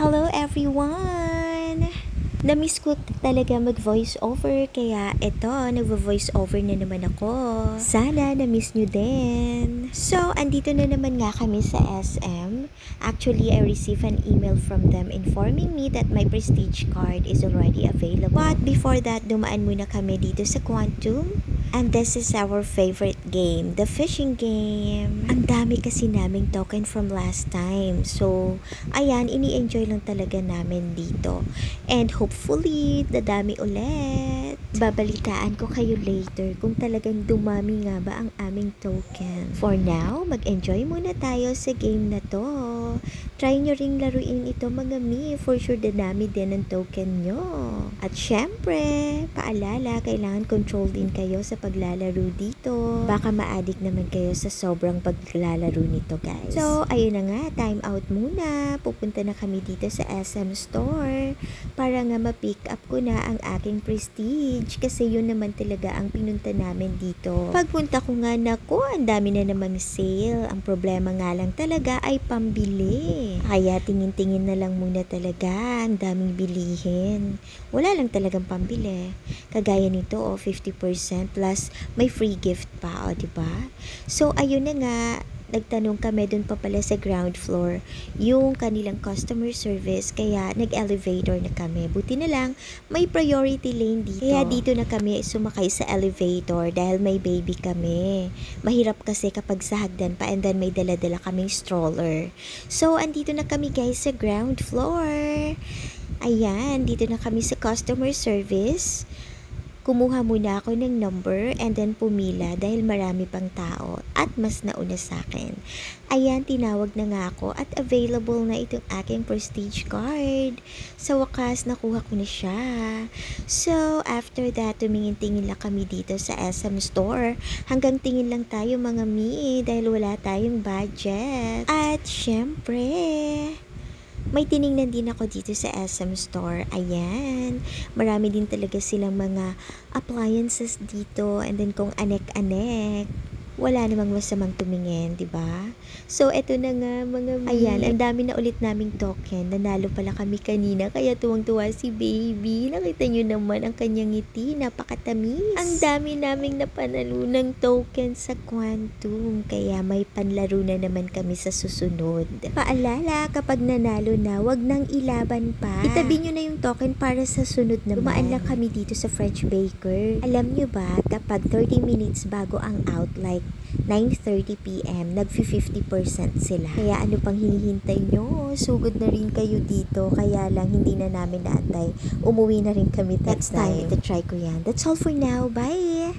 Hello everyone! Namiss ko talaga mag-voice over kaya eto, nagvo-voice over na naman ako. Sana namiss nyo din. So, andito na naman nga kami sa SM. Actually, I received an email from them informing me that my Prestige card is already available. But before that, dumaan muna kami dito sa Quantum. And this is our favorite game, the fishing game. Ang dami kasi naming token from last time. So, ayan, ini-enjoy lang talaga namin dito. And hopefully, dadami ulit. Babalitaan ko kayo later kung talagang dumami nga ba ang aming token. For now, mag-enjoy muna tayo sa game na to. Try nyo ring laruin ito mga mi. For sure, dadami din ang token nyo. At syempre, paalala, kailangan control din kayo sa paglalaro dito. Baka ma-addict naman kayo sa sobrang paglalaro nito, guys. So, ayun na nga, time out muna. Pupunta na kami dito sa SM Store para nga ma-pick up ko na ang aking Prestige kasi yun naman talaga ang pinunta namin dito. Pagpunta ko nga, naku, ang dami na namang sale. Ang problema nga lang talaga ay pambili. Kaya tingin-tingin na lang muna talaga. Ang daming bilihin. Wala lang talagang pambili. Kagaya nito, 50% plus may free gift pa, diba? So, ayun na nga, nagtanong kami dun pa pala sa ground floor yung kanilang customer service kaya nag-elevator na kami. Buti na lang may priority lane dito. Kaya dito na kami sumakay sa elevator dahil may baby kami. Mahirap kasi kapag sa hagdan pa and then may dala-dala kaming stroller. So, andito na kami guys sa ground floor. Ayan, dito na kami sa customer service. Kumuha muna ako ng number and then pumila dahil marami pang tao at mas nauna sa akin. Ayan, tinawag na nga ako at available na itong aking Prestige card. Sa wakas, nakuha ko na siya. So, after that, tumingin-tingin lang kami dito sa SM Store. Hanggang tingin lang tayo mga mi dahil wala tayong budget. At syempre, may tiningnan din ako dito sa SM Store. Ayan. Marami din talaga silang mga appliances dito. And then kung anek-anek, wala namang masamang tumingin, di ba? So, eto na nga mga mi. Ayan, ang dami na ulit naming token. Nanalo pala kami kanina, kaya tuwang-tuwa si baby. Nakita nyo naman ang kanyang ngiti. Napakatamis. Ang dami naming napanalo ng token sa Quantum. Kaya may panlaro na naman kami sa susunod. Paalala, kapag nanalo na, wag nang ilaban pa. Itabi nyo na yung token para sa sunod naman. Dumaan lang kami dito sa French Baker. Alam nyo ba, kapag 30 minutes bago ang out, like 9:30 PM, nag-50% sila. Kaya ano pang hinihintay nyo? Sugod na rin kayo dito. Kaya lang hindi na namin naantay. Umuwi na rin kami next time. Ito try ko yan. That's all for now. Bye!